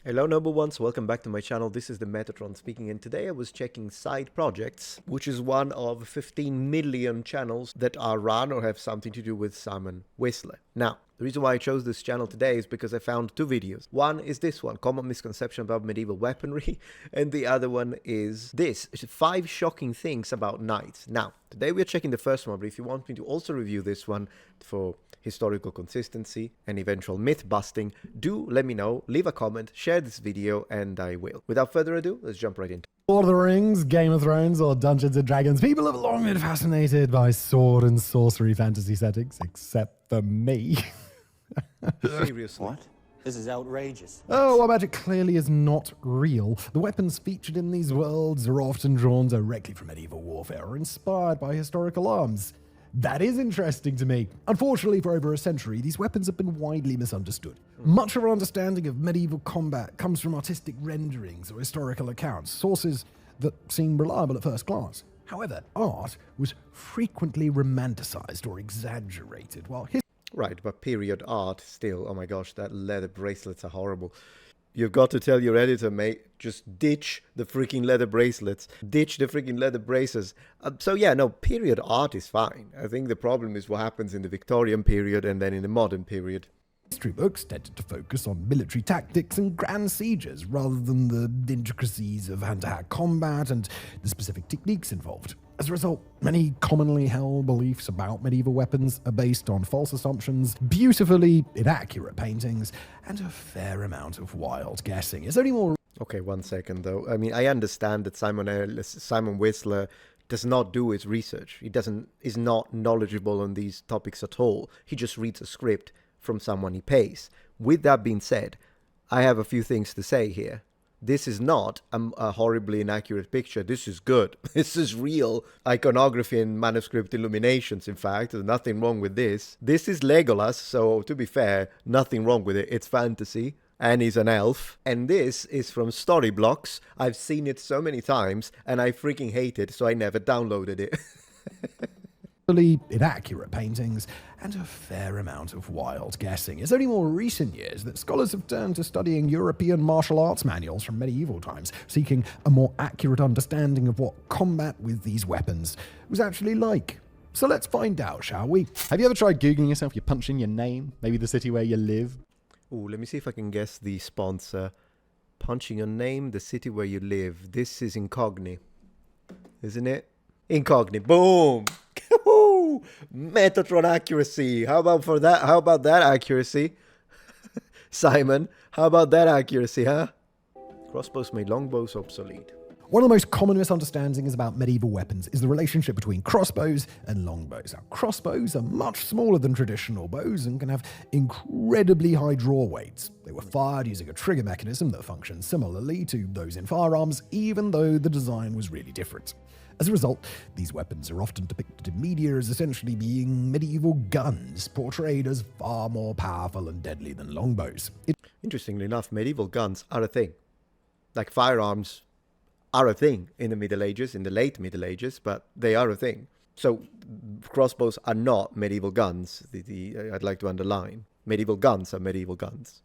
Hello noble ones, welcome back to my channel. This is the Metatron speaking, and today I was checking side projects, which is one of 15 million channels that are run or have something to do with Simon Whistler. Now, the reason why I chose this channel today is because I found two videos. One is this one, Common Misconception About Medieval Weaponry, and the other one is this, 5 Shocking Things About Knights. Now, today we're checking the first one, but if you want me to also review this one for historical consistency and eventual myth busting, do let me know, leave a comment, share this video, and I will. Without further ado, let's jump right into it. Lord of the Rings, Game of Thrones, or Dungeons and Dragons, people have long been fascinated by sword and sorcery fantasy settings, except for me. Seriously. What? This is outrageous. Oh, while magic clearly is not real, the weapons featured in these worlds are often drawn directly from medieval warfare or inspired by historical arms. That is interesting to me. Unfortunately, for over a century, these weapons have been widely misunderstood. Much of our understanding of medieval combat comes from artistic renderings or historical accounts, sources that seem reliable at first glance. However, art was frequently romanticized or exaggerated, while Right, but period art still, oh my gosh, that leather bracelets are horrible. You've got to tell your editor, mate, just ditch the freaking leather bracelets. Ditch the freaking leather braces. So yeah, no, period art is fine. I think the problem is what happens in the Victorian period and then in the modern period. history books tended to focus on military tactics and grand sieges rather than the intricacies of hand-to-hand combat and the specific techniques involved. As a result, many commonly held beliefs about medieval weapons are based on false assumptions, beautifully inaccurate paintings, and a fair amount of wild guessing. It's only more Okay, 1 second though. I mean, I understand that Simon Whistler does not do his research. Is not knowledgeable on these topics at all. He just reads a script from someone he pays. With that being said, I have a few things to say here. This is not a horribly inaccurate picture. This is good. This is real iconography and manuscript illuminations, in fact. There's nothing wrong with this. This is Legolas, so to be fair, nothing wrong with it. It's fantasy, and he's an elf. And this is from Storyblocks. I've seen it so many times, and I freaking hate it, so I never downloaded it. inaccurate paintings, and a fair amount of wild guessing. It's only more recent years that scholars have turned to studying European martial arts manuals from medieval times, seeking a more accurate understanding of what combat with these weapons was actually like. So let's find out, shall we? Have you ever tried Googling yourself? You punch in your name, maybe the city where you live. Ooh, let me see if I can guess the sponsor. Punching your name, the city where you live. This is Incogni, isn't it? Incogni. Boom! Metatron accuracy. How about that accuracy? Simon, how about that accuracy, huh? Crossbows made longbows obsolete. One of the most common misunderstandings about medieval weapons is the relationship between crossbows and longbows. Now, crossbows are much smaller than traditional bows and can have incredibly high draw weights. They were fired using a trigger mechanism that functions similarly to those in firearms, even though the design was really different. As a result, these weapons are often depicted in media as essentially being medieval guns, portrayed as far more powerful and deadly than longbows. Interestingly enough, medieval guns are a thing. Like firearms are a thing in the Middle Ages, in the late Middle Ages, but they are a thing. So crossbows are not medieval guns. I'd like to underline. Medieval guns are medieval guns.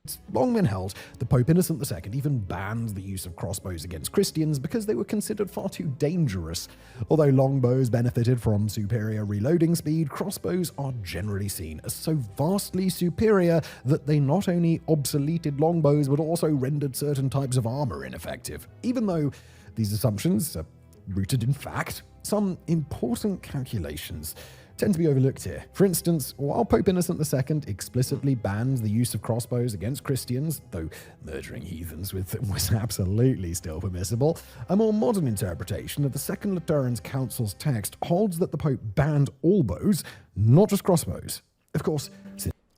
It's long been held that Pope Innocent II even banned the use of crossbows against Christians because they were considered far too dangerous. Although longbows benefited from superior reloading speed, crossbows are generally seen as so vastly superior that they not only obsoleted longbows but also rendered certain types of armor ineffective. Even though these assumptions are rooted in fact, some important calculations tend to be overlooked here. For instance, while Pope Innocent II explicitly banned the use of crossbows against Christians, though murdering heathens with them was absolutely still permissible, a more modern interpretation of the Second Lateran Council's text holds that the Pope banned all bows, not just crossbows. Of course,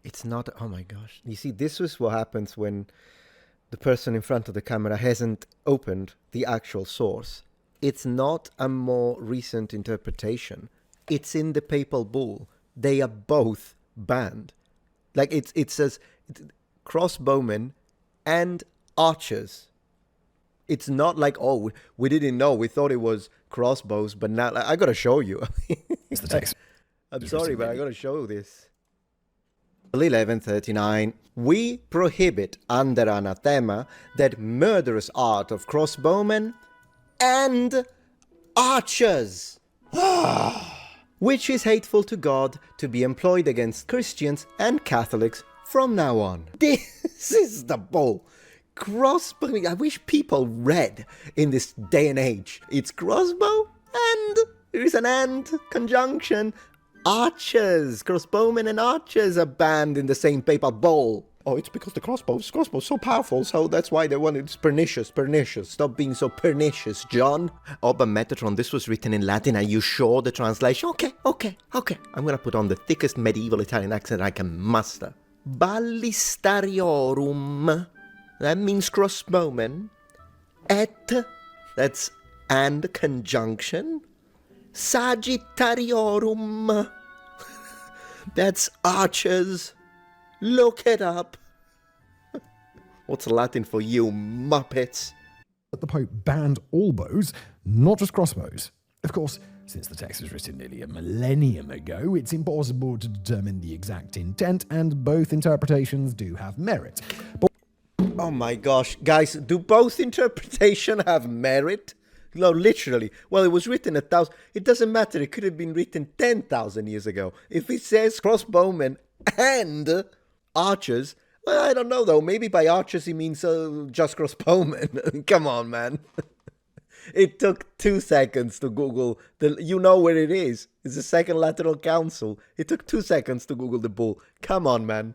It's not, oh my gosh. You see, this is what happens when the person in front of the camera hasn't opened the actual source. It's not a more recent interpretation. It's in the papal bull. They are both banned. Like it says crossbowmen and archers. It's not like, oh, we didn't know. We thought it was crossbows, but now I gotta show you. it's the text. I'm sorry, but I gotta show you this. 1139. We prohibit under anathema that murderous art of crossbowmen and archers, which is hateful to God, to be employed against Christians and Catholics from now on. This is the bull. Crossbow. I wish people read in this day and age. It's crossbow and there is an and conjunction. Archers, crossbowmen and archers are banned in the same paper bowl. Oh, it's because the crossbow's so powerful, so that's why they want it. It's pernicious. Stop being so pernicious, John. Oh, but Metatron, this was written in Latin. Are you sure the translation? Okay. I'm gonna put on the thickest medieval Italian accent I can muster. Ballistariorum. That means crossbowmen. Et, that's and conjunction. Sagittariorum. That's archers. Look it up. What's Latin for you, muppets? But the Pope banned all bows, not just crossbows. Of course, since the text was written nearly a millennium ago, it's impossible to determine the exact intent, and both interpretations do have merit. But oh my gosh, guys, do both interpretations have merit? No, literally. Well, it was written 1,000. It doesn't matter. It could have been written 10,000 years ago. If it says crossbowmen and archers, well, I don't know though. Maybe by archers he means just crossbowmen. Come on, man. It took 2 seconds to Google you know where it is. It's the Second Lateral Council. It took 2 seconds to Google the bull. Come on, man.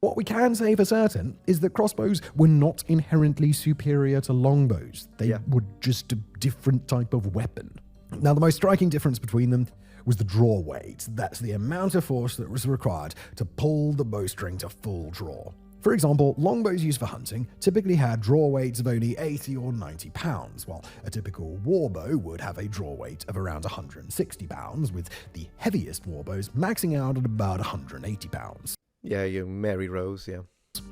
what we can say for certain is that crossbows were not inherently superior to longbows. They were just a different type of weapon. Now, the most striking difference between them was the draw weight. That's the amount of force that was required to pull the bowstring to full draw. For example, longbows used for hunting typically had draw weights of only 80 or 90 pounds, while a typical warbow would have a draw weight of around 160 pounds, with the heaviest warbows maxing out at about 180 pounds. Yeah, you Mary Rose, yeah.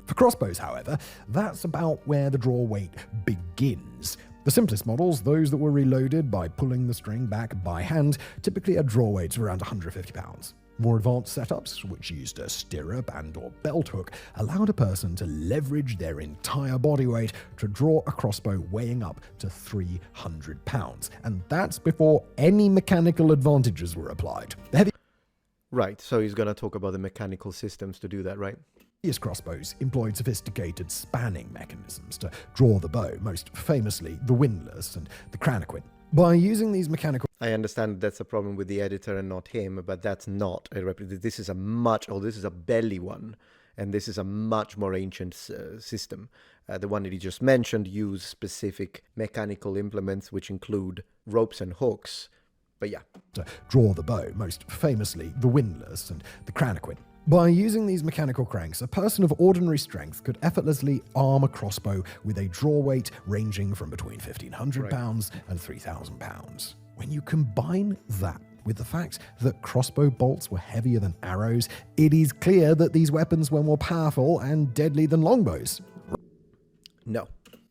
For crossbows, however, that's about where the draw weight begins. The simplest models, those that were reloaded by pulling the string back by hand, typically had draw weights of around 150 pounds. More advanced setups, which used a stirrup and or belt hook, allowed a person to leverage their entire body weight to draw a crossbow weighing up to 300 pounds. And that's before any mechanical advantages were applied. The Right, so he's going to talk about the mechanical systems to do that, right? heaviest crossbows employed sophisticated spanning mechanisms to draw the bow, most famously the windlass and the cranaquin. By using these mechanical... I understand that's a problem with the editor and not him, but that's not a this is a this is a belly one, and this is a much more ancient system. The one that he just mentioned used specific mechanical implements, which include ropes and hooks. But yeah. To draw the bow, most famously the windlass and the cranaquin. By using these mechanical cranks, a person of ordinary strength could effortlessly arm a crossbow with a draw weight ranging from between 1,500 pounds and 3,000 pounds. When you combine that with the fact that crossbow bolts were heavier than arrows, it is clear that these weapons were more powerful and deadly than longbows. No.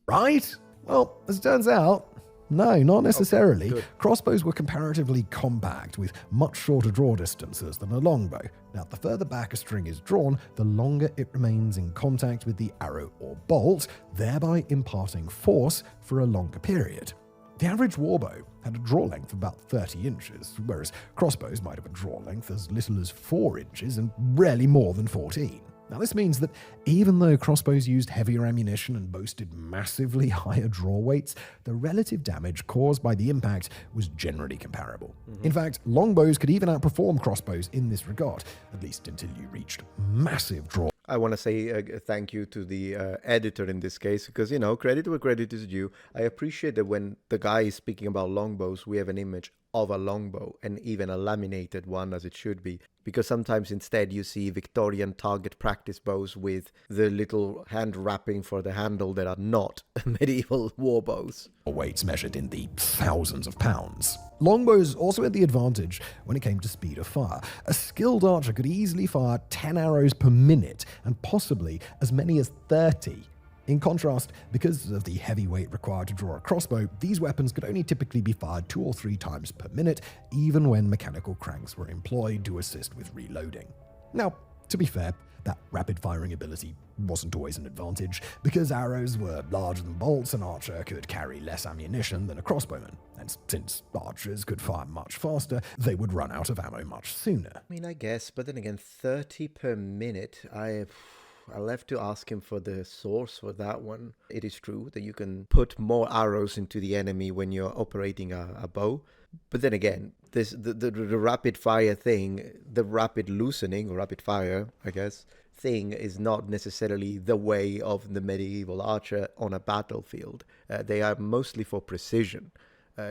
Right? Well, as it turns out, no, not necessarily. Okay, crossbows were comparatively compact with much shorter draw distances than a longbow. Now, the further back a string is drawn, the longer it remains in contact with the arrow or bolt, thereby imparting force for a longer period. The average warbow had a draw length of about 30 inches, whereas crossbows might have a draw length as little as 4 inches and rarely more than 14. Now, this means that even though crossbows used heavier ammunition and boasted massively higher draw weights, the relative damage caused by the impact was generally comparable. In fact, longbows could even outperform crossbows in this regard, at least until you reached massive draw. I want to say thank you to the editor in this case, because, you know, credit where credit is due. I appreciate that when the guy is speaking about longbows, we have an image of a longbow, and even a laminated one, as it should be, because sometimes instead you see Victorian target practice bows with the little hand wrapping for the handle that are not medieval war bows. Weights measured in the thousands of pounds. Longbows also had the advantage when it came to speed of fire. A skilled archer could easily fire 10 arrows per minute, and possibly as many as 30. In contrast, because of the heavy weight required to draw a crossbow, these weapons could only typically be fired 2 or 3 times per minute, even when mechanical cranks were employed to assist with reloading. Now, to be fair, That rapid firing ability wasn't always an advantage, because arrows were larger than bolts, an archer could carry less ammunition than a crossbowman. And since archers could fire much faster, they would run out of ammo much sooner. I mean, I guess, but then again, 30 per minute, I'll have to ask him for the source for that one. It is true that you can put more arrows into the enemy when you're operating a bow. But then again, the rapid fire thing, the rapid loosening, or rapid fire, I guess, thing is not necessarily the way of the medieval archer on a battlefield. They are mostly for precision.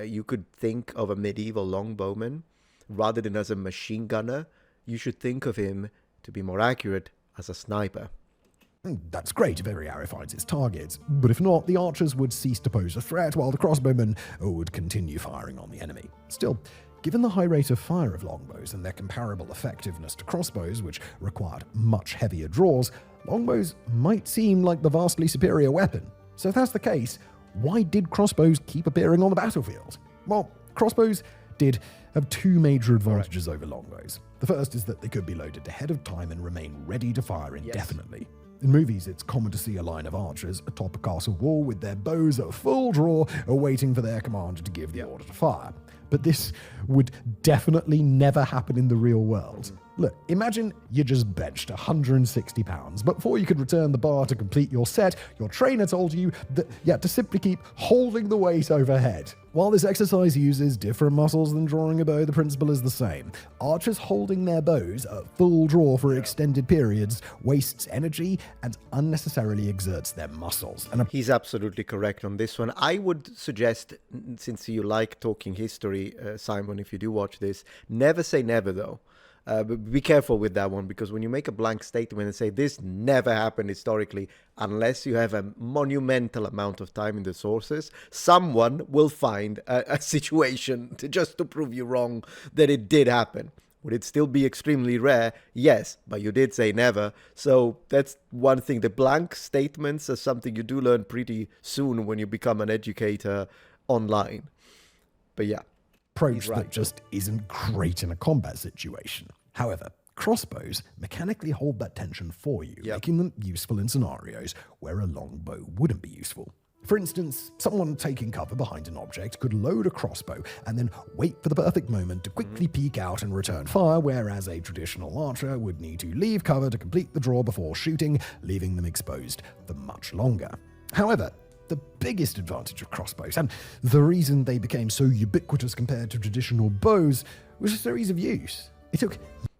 You could think of a medieval longbowman, rather than as a machine gunner, you should think of him, to be more accurate, as a sniper. That's great if every arrow finds its target, but if not, the archers would cease to pose a threat while the crossbowmen would continue firing on the enemy. Still, given the high rate of fire of longbows and their comparable effectiveness to crossbows, which required much heavier draws, longbows might seem like the vastly superior weapon. So if that's the case, why did crossbows keep appearing on the battlefield? Well, crossbows did have two major advantages over longbows. The first is that they could be loaded ahead of time and remain ready to fire indefinitely. Yes. In movies, it's common to see a line of archers atop a castle wall with their bows at full draw, waiting for their commander to give the order to fire. But this would definitely never happen in the real world. Look, imagine you just benched 160 pounds, but before you could return the bar to complete your set, your trainer told you that you had to simply keep holding the weight overhead. While this exercise uses different muscles than drawing a bow, the principle is the same. Archers holding their bows at full draw for extended periods wastes energy and unnecessarily exerts their muscles. And he's absolutely correct on this one. I would suggest, since you like talking history, Simon, if you do watch this, never say never though. But be careful with that one, because when you make a blank statement and say this never happened historically, unless you have a monumental amount of time in the sources, someone will find a situation just to prove you wrong that it did happen. Would it still be extremely rare? Yes, but you did say never. So that's one thing. The blank statements are something you do learn pretty soon when you become an educator online. But yeah. Approach that just isn't great in a combat situation. However, crossbows mechanically hold that tension for you, making them useful in scenarios where a longbow wouldn't be useful. For instance, someone taking cover behind an object could load a crossbow and then wait for the perfect moment to quickly peek out and return fire, whereas a traditional archer would need to leave cover to complete the draw before shooting, leaving them exposed for much longer. However, the biggest advantage of crossbows, and the reason they became so ubiquitous compared to traditional bows, was just their ease of use.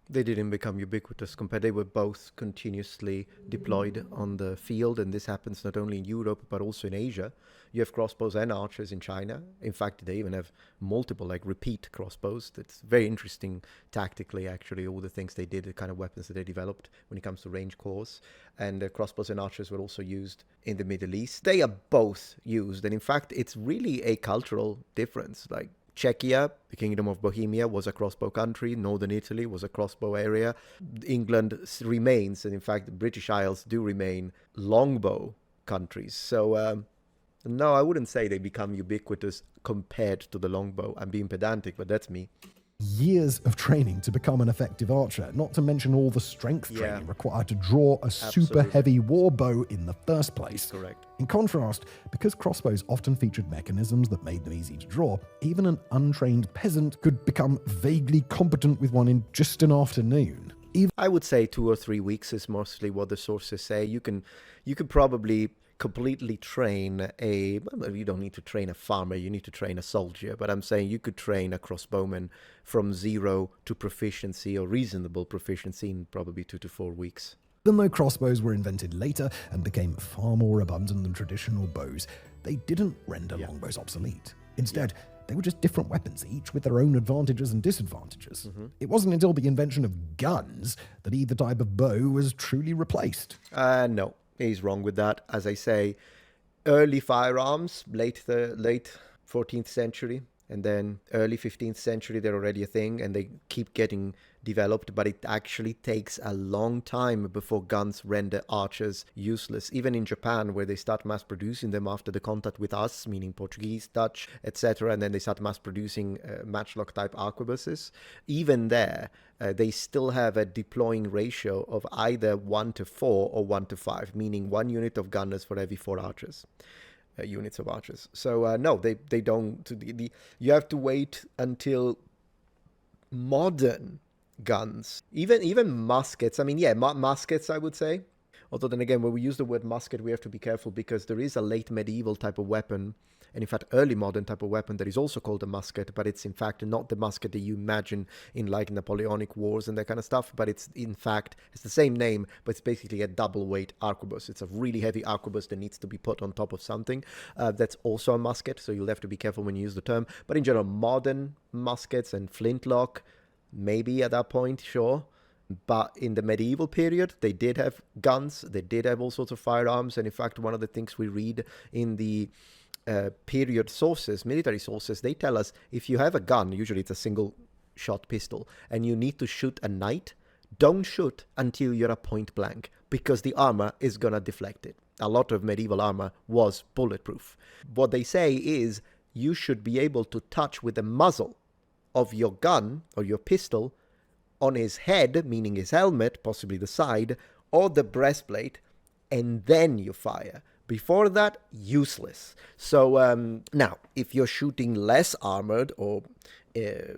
They didn't become ubiquitous compared. They were both continuously deployed on the field, and this happens not only in Europe but also in Asia. You have crossbows and archers in China. In fact, they even have multiple, repeat crossbows. That's very interesting tactically, actually, all the things they did, the kind of weapons that they developed when it comes to range cores. And crossbows and archers were also used in the Middle East. They are both used, and in fact, it's really a cultural difference. Czechia, the Kingdom of Bohemia, was a crossbow country. Northern Italy was a crossbow area. England remains, and in fact, the British Isles do remain longbow countries. So, no, I wouldn't say they become ubiquitous compared to the longbow. I'm being pedantic, but that's me. Years of training to become an effective archer, not to mention all the strength training required to draw a super heavy war bow in the first place. Correct. In contrast, because crossbows often featured mechanisms that made them easy to draw, even an untrained peasant could become vaguely competent with one in just an afternoon. I would say 2 or 3 weeks is mostly what the sources say. You could probably completely train you don't need to train a farmer, you need to train a soldier, but I'm saying you could train a crossbowman from 0 to proficiency, or reasonable proficiency, in probably 2 to 4 weeks. Even though crossbows were invented later and became far more abundant than traditional bows, they didn't render longbows obsolete. Instead, they were just different weapons, each with their own advantages and disadvantages. It wasn't until the invention of guns that either type of bow was truly replaced. No. He's wrong with that. As I say, early firearms, late 14th century, and then early 15th century, they're already a thing, and they keep getting developed, but it actually takes a long time before guns render archers useless. Even in Japan, where they start mass producing them after the contact with us, meaning Portuguese, Dutch, etc., and then they start mass producing matchlock type arquebuses, even there, they still have a deploying ratio of either 1-4 or 1-5, meaning 1 unit of gunners for every 4 archers. Units of archers. So no, they don't. You have to wait until modern guns, even muskets. I mean, yeah, muskets, I would say. Although then again, when we use the word musket, we have to be careful because there is a late medieval type of weapon, and in fact early modern type of weapon that is also called a musket, but it's in fact not the musket that you imagine in like Napoleonic Wars and that kind of stuff, but it's in fact, it's the same name, but it's basically a double weight arquebus. It's a really heavy arquebus that needs to be put on top of something. That's also a musket, so you'll have to be careful when you use the term. But in general, modern muskets and flintlock, maybe at that point, sure. But in the medieval period, they did have guns, they did have all sorts of firearms, and in fact, one of the things we read in the period sources, military sources, they tell us if you have a gun, usually it's a single shot pistol, and you need to shoot a knight, don't shoot until you're at point blank, because the armor is gonna deflect it. A lot of medieval armor was bulletproof. What they say is you should be able to touch with the muzzle of your gun or your pistol on his head, meaning his helmet, possibly the side, or the breastplate, and then you fire. Before that, useless. So now, if you're shooting less armored or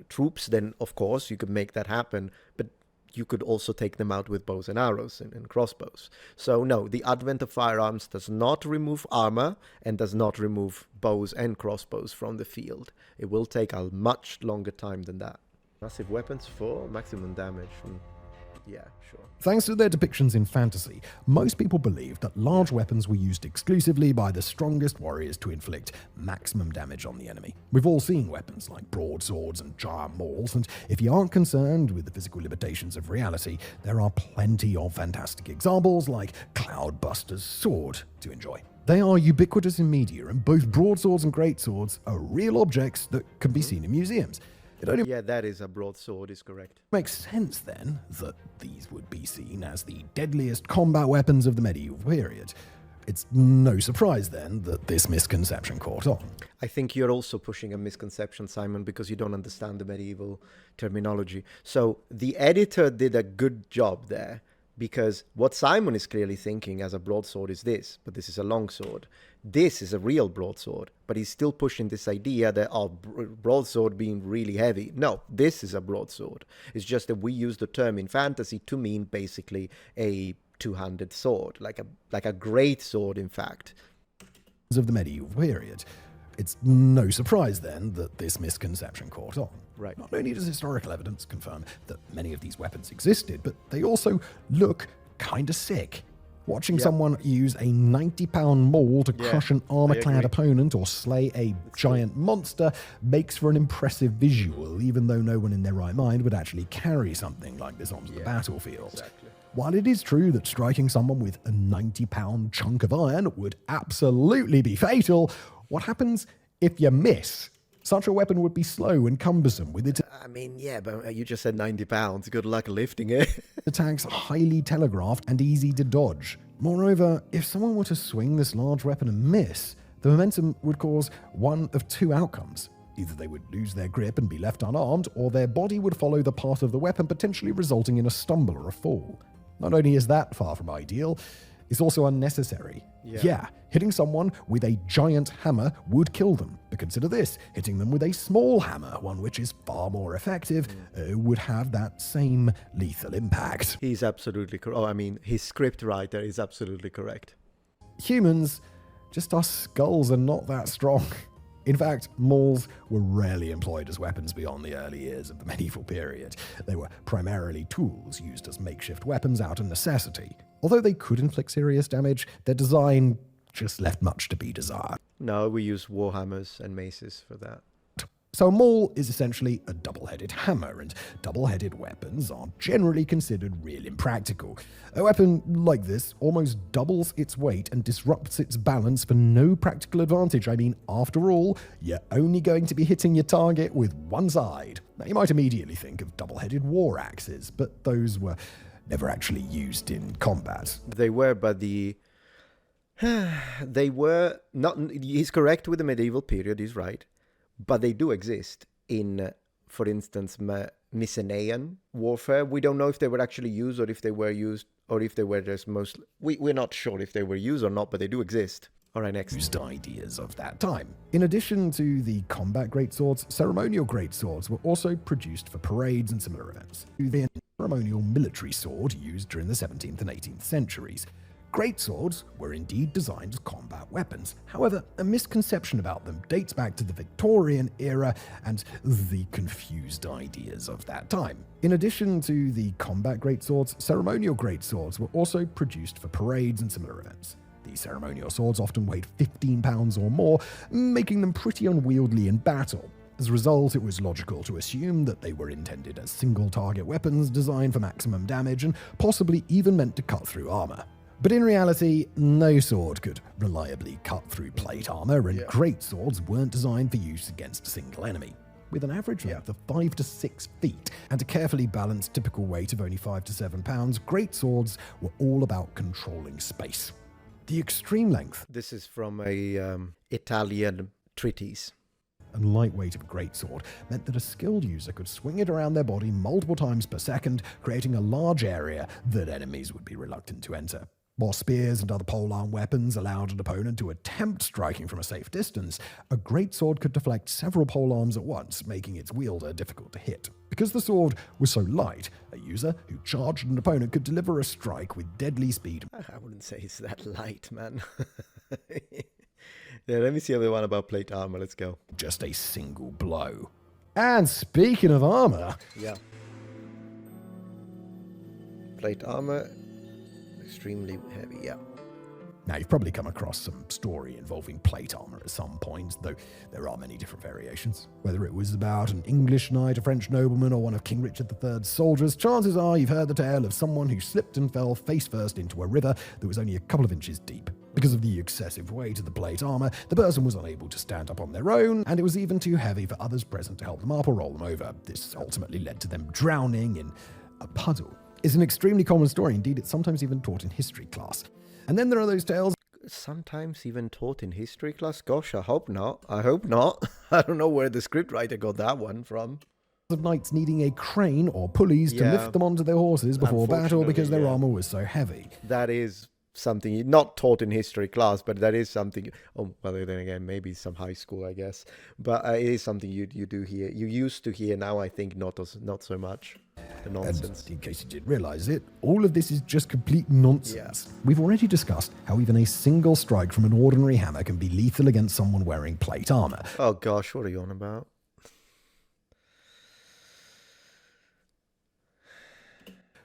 troops, then of course you could make that happen, but you could also take them out with bows and arrows and crossbows. So no, the advent of firearms does not remove armor and does not remove bows and crossbows from the field. It will take a much longer time than that. Massive weapons for maximum damage. Yeah, sure. Thanks to their depictions in fantasy, most people believe that large weapons were used exclusively by the strongest warriors to inflict maximum damage on the enemy. We've all seen weapons like broadswords and giant mauls, and if you aren't concerned with the physical limitations of reality, there are plenty of fantastic examples like Cloudbuster's sword to enjoy. They are ubiquitous in media, and both broadswords and greatswords are real objects that can be seen in museums. Yeah, that is a broadsword, is correct. Makes sense then that these would be seen as the deadliest combat weapons of the medieval period. It's no surprise then that this misconception caught on. I think you're also pushing a misconception, Simon, because you don't understand the medieval terminology. So the editor did a good job there, because what Simon is clearly thinking as a broadsword is this, but this is a longsword. This is a real broadsword, but he's still pushing this idea that, broadsword being really heavy. No, this is a broadsword. It's just that we use the term in fantasy to mean basically a two-handed sword, like a great sword, in fact. Of the medieval period. It's no surprise then that this misconception caught on. Right. Not only does historical evidence confirm that many of these weapons existed, but they also look kind of sick. Watching someone use a 90-pound maul to crush an armor-clad opponent or slay a giant monster makes for an impressive visual, even though no one in their right mind would actually carry something like this onto the battlefield. Exactly. While it is true that striking someone with a 90-pound chunk of iron would absolutely be fatal, what happens if you miss? Such a weapon would be slow and cumbersome with its I mean, yeah, but you just said 90 pounds. Good luck lifting it. attacks highly telegraphed and easy to dodge. Moreover, if someone were to swing this large weapon and miss, the momentum would cause one of two outcomes. Either they would lose their grip and be left unarmed, or their body would follow the path of the weapon, potentially resulting in a stumble or a fall. Not only is that far from ideal, it's also unnecessary. Yeah, hitting someone with a giant hammer would kill them. But consider this, hitting them with a small hammer, one which is far more effective, would have that same lethal impact. He's absolutely correct. Oh, I mean, his script writer is absolutely correct. Humans, just our skulls are not that strong. In fact, mauls were rarely employed as weapons beyond the early years of the medieval period. They were primarily tools used as makeshift weapons out of necessity. Although they could inflict serious damage, their design just left much to be desired. No, we use warhammers and maces for that. So a maul is essentially a double-headed hammer, and double-headed weapons are generally considered real impractical. A weapon like this almost doubles its weight and disrupts its balance for no practical advantage. I mean, after all, you're only going to be hitting your target with one side. Now, you might immediately think of double-headed war axes, but those were never actually used in combat. They were, but they were not. He's correct with the medieval period, he's right. But they do exist in, for instance, Mycenaean warfare. We don't know if they were actually used or if they were used or if they were just mostly... We're not sure if they were used or not, but they do exist. All right, next. Used ideas of that time. In addition to the combat greatswords, ceremonial greatswords were also produced for parades and similar events. The ceremonial military sword used during the 17th and 18th centuries. Greatswords were indeed designed as combat weapons. However, a misconception about them dates back to the Victorian era and the confused ideas of that time. In addition to the combat greatswords, ceremonial greatswords were also produced for parades and similar events. These ceremonial swords often weighed 15 pounds or more, making them pretty unwieldy in battle. As a result, it was logical to assume that they were intended as single-target weapons designed for maximum damage and possibly even meant to cut through armor. But in reality, no sword could reliably cut through plate armor, and greatswords weren't designed for use against a single enemy. With an average length of 5 to 6 feet and a carefully balanced typical weight of only 5 to 7 pounds, greatswords were all about controlling space. The extreme length... This is from a Italian treatise. And lightweight of a greatsword meant that a skilled user could swing it around their body multiple times per second, creating a large area that enemies would be reluctant to enter. While spears and other polearm weapons allowed an opponent to attempt striking from a safe distance, a greatsword could deflect several polearms at once, making its wielder difficult to hit. Because the sword was so light, a user who charged an opponent could deliver a strike with deadly speed. I wouldn't say it's that light, man. Yeah, let me see the one about plate armor. Let's go. Just a single blow. And speaking of armor... Yeah. Plate armor... extremely heavy, yeah. Now, you've probably come across some story involving plate armor at some point, though there are many different variations. Whether it was about an English knight, a French nobleman, or one of King Richard III's soldiers, chances are you've heard the tale of someone who slipped and fell face first into a river that was only a couple of inches deep. Because of the excessive weight of the plate armor, the person was unable to stand up on their own, and it was even too heavy for others present to help them up or roll them over. This ultimately led to them drowning in a puddle. It's an extremely common story. Indeed, it's sometimes even taught in history class. And then there are those tales... Sometimes even taught in history class? Gosh, I hope not. I hope not. I don't know where the scriptwriter got that one from. ...of knights needing a crane or pulleys to lift them onto their horses before battle because their armor was so heavy. That is something not taught in history class, but that is something... Oh, well, then again, maybe some high school, I guess. But it is something you do hear. You used to hear, now I think not so much. The nonsense. And in case you didn't realize it, all of this is just complete nonsense. Yeah. We've already discussed how even a single strike from an ordinary hammer can be lethal against someone wearing plate armor. Oh gosh, what are you on about?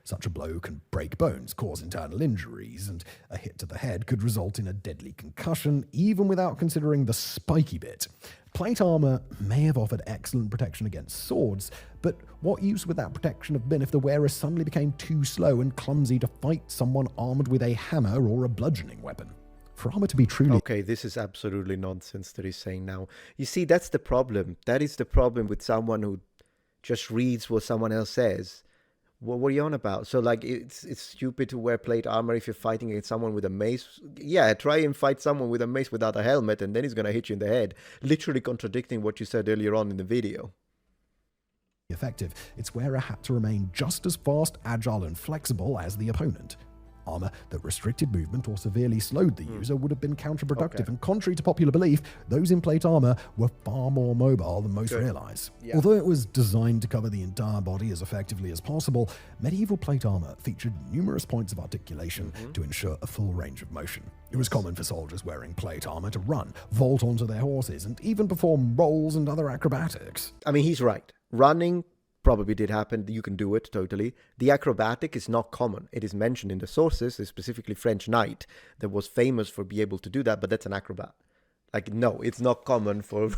Such a blow can break bones, cause internal injuries, and a hit to the head could result in a deadly concussion, even without considering the spiky bit. Plate armor may have offered excellent protection against swords, but what use would that protection have been if the wearer suddenly became too slow and clumsy to fight someone armored with a hammer or a bludgeoning weapon? For armor to be truly... Okay, this is absolutely nonsense that he's saying now. You see, that's the problem. That is the problem with someone who just reads what someone else says. What are you on about? So, like, it's stupid to wear plate armor if you're fighting against someone with a mace. Yeah, try and fight someone with a mace without a helmet, and then he's going to hit you in the head. Literally contradicting what you said earlier on in the video. Effective. Its wearer had to remain just as fast, agile, and flexible as the opponent. Armor that restricted movement or severely slowed the user would have been counterproductive, and contrary to popular belief, those in plate armor were far more mobile than most realize. Yeah. Although it was designed to cover the entire body as effectively as possible, medieval plate armor featured numerous points of articulation to ensure a full range of motion. It was common for soldiers wearing plate armor to run, vault onto their horses, and even perform rolls and other acrobatics. I mean, he's right. Running probably did happen. You can do it totally. The acrobatic is not common. It is mentioned in the sources, specifically French knight that was famous for being able to do that, but that's an acrobat. Like, no, it's not common for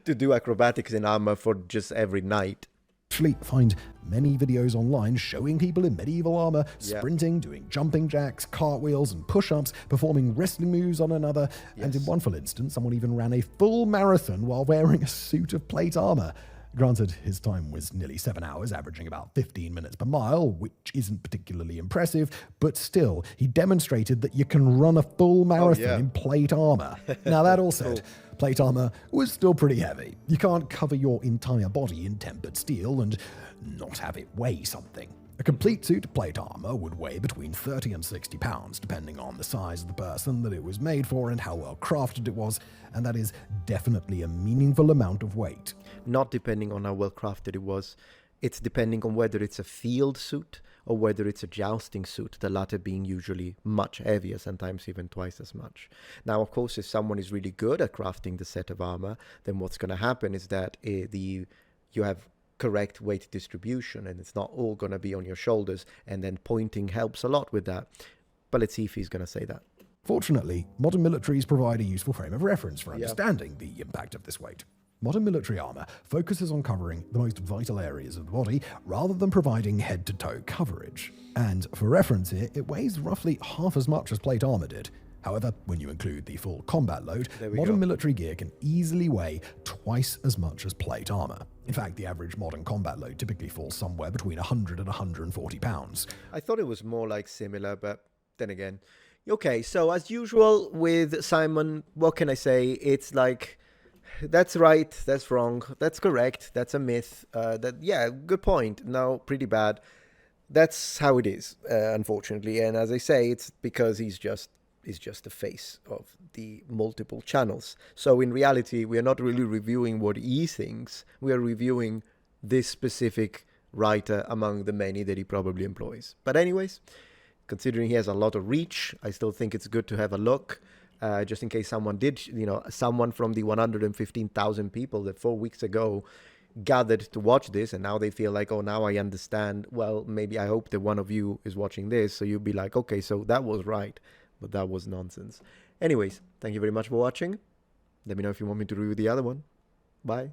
to do acrobatics in armor for just every knight. Actually find many videos online showing people in medieval armor sprinting, doing jumping jacks, cartwheels, and push-ups, performing wrestling moves on another, and in one full instance, someone even ran a full marathon while wearing a suit of plate armor. Granted, his time was nearly 7 hours, averaging about 15 minutes per mile, which isn't particularly impressive, but still, he demonstrated that you can run a full marathon in plate armor. Now, that all said, plate armor was still pretty heavy. You can't cover your entire body in tempered steel and not have it weigh something. A complete suit of plate armor would weigh between 30 and 60 pounds, depending on the size of the person that it was made for and how well crafted it was, and that is definitely a meaningful amount of weight. Not depending on how well crafted it was. It's depending on whether it's a field suit or whether it's a jousting suit, the latter being usually much heavier, sometimes even twice as much. Now, of course, if someone is really good at crafting the set of armor, then what's going to happen is that you have correct weight distribution and it's not all going to be on your shoulders, and then pointing helps a lot with that. But let's see if he's going to say that. Fortunately, modern militaries provide a useful frame of reference for understanding the impact of this weight. Modern military armor focuses on covering the most vital areas of the body rather than providing head-to-toe coverage. And for reference here, it weighs roughly half as much as plate armor did. However, when you include the full combat load, modern military gear can easily weigh twice as much as plate armor. In fact, the average modern combat load typically falls somewhere between 100 and 140 pounds. I thought it was more like similar, but then again. Okay, so as usual with Simon, what can I say? It's like, that's right, that's wrong, that's correct, that's a myth, good point, no, pretty bad. That's how it is, unfortunately. And as I say, it's because he's just the face of the multiple channels. So in reality, we are not really reviewing what he thinks, we are reviewing this specific writer among the many that he probably employs. But anyways, considering he has a lot of reach, I still think it's good to have a look. Just in case someone from the 115,000 people that 4 weeks ago gathered to watch this, and now they feel like, oh, now I understand. Well, maybe I hope that one of you is watching this, so you'll be like, okay, so that was right, but that was nonsense. Anyways, thank you very much for watching. Let me know if you want me to review the other one. Bye.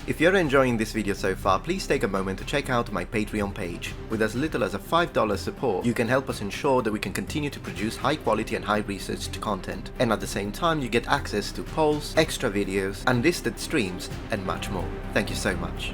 If you're enjoying this video so far, please take a moment to check out my Patreon page. With as little as a $5 support, you can help us ensure that we can continue to produce high quality and high researched content. And at the same time, you get access to polls, extra videos, unlisted streams, and much more. Thank you so much.